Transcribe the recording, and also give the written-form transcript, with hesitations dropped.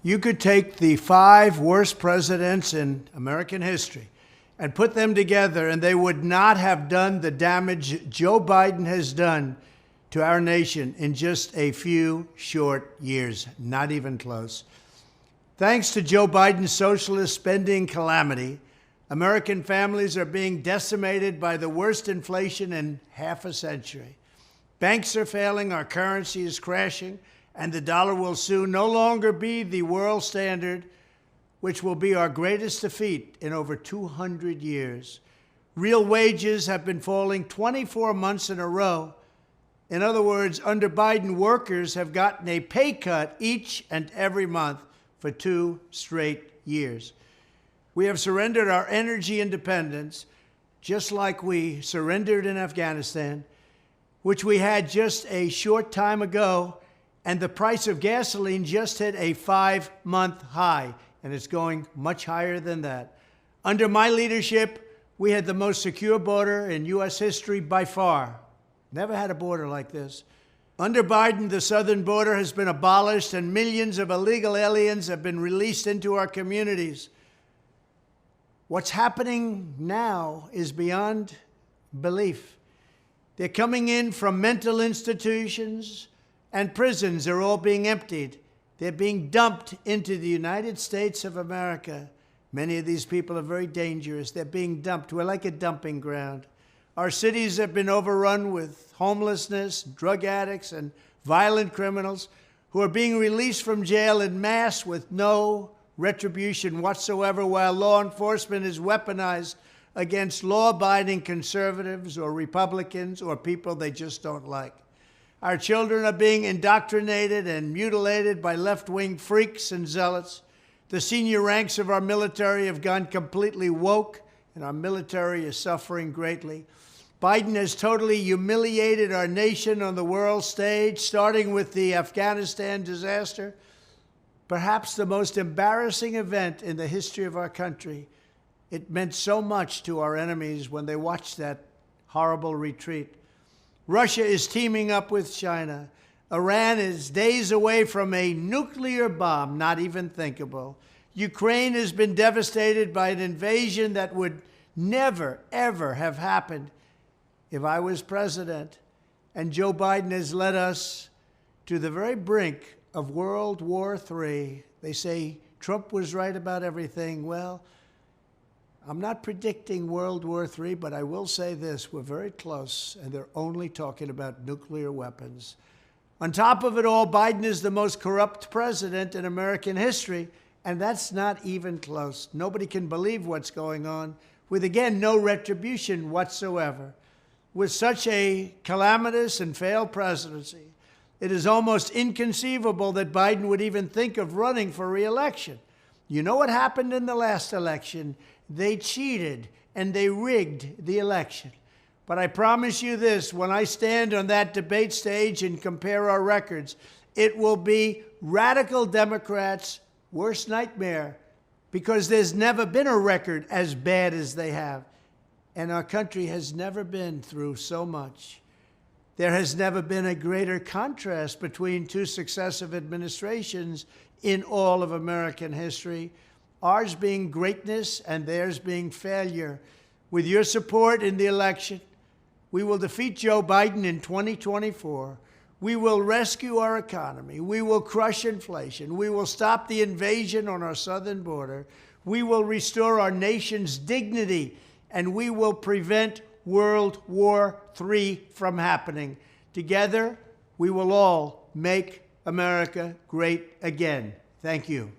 You could take the 5 worst presidents in American history and put them together, and they would not have done the damage Joe Biden has done to our nation in just a few short years, not even close. Thanks to Joe Biden's socialist spending calamity, American families are being decimated by the worst inflation in half a century. Banks are failing, our currency is crashing, and the dollar will soon no longer be the world standard, which will be our greatest defeat in over 200 years. Real wages have been falling 24 months in a row. In other words, under Biden, workers have gotten a pay cut each and every month for 2 straight years. We have surrendered our energy independence, just like we surrendered in Afghanistan, which we had just a short time ago, and the price of gasoline just hit a 5-month high, and it's going much higher than that. Under my leadership, we had the most secure border in U.S. history by far. Never had a border like this. Under Biden, the southern border has been abolished, and millions of illegal aliens have been released into our communities. What's happening now is beyond belief. They're coming in from mental institutions and prisons. They're all being emptied. They're being dumped into the United States of America. Many of these people are very dangerous. They're being dumped. We're like a dumping ground. Our cities have been overrun with homelessness, drug addicts, and violent criminals who are being released from jail en masse with no retribution whatsoever, while law enforcement is weaponized against law-abiding conservatives or Republicans or people they just don't like. Our children are being indoctrinated and mutilated by left-wing freaks and zealots. The senior ranks of our military have gone completely woke, and our military is suffering greatly. Biden has totally humiliated our nation on the world stage, starting with the Afghanistan disaster, perhaps the most embarrassing event in the history of our country. It meant so much to our enemies when they watched that horrible retreat. Russia is teaming up with China. Iran is days away from a nuclear bomb, not even thinkable. Ukraine has been devastated by an invasion that would never, ever have happened if I was president. And Joe Biden has led us to the very brink of World War III. They say Trump was right about everything. Well, I'm not predicting World War III, but I will say this: we're very close, and they're only talking about nuclear weapons. On top of it all, Biden is the most corrupt president in American history, and that's not even close. Nobody can believe what's going on, with, again, no retribution whatsoever. With such a calamitous and failed presidency, it is almost inconceivable that Biden would even think of running for re-election. You know what happened in the last election? They cheated and they rigged the election. But I promise you this, when I stand on that debate stage and compare our records, it will be radical Democrats' worst nightmare, because there's never been a record as bad as they have. And our country has never been through so much. There has never been a greater contrast between 2 successive administrations in all of American history, ours being greatness and theirs being failure. With your support in the election, we will defeat Joe Biden in 2024. We will rescue our economy. We will crush inflation. We will stop the invasion on our southern border. We will restore our nation's dignity, and we will prevent World War III from happening. Together, we will all make America great again. Thank you.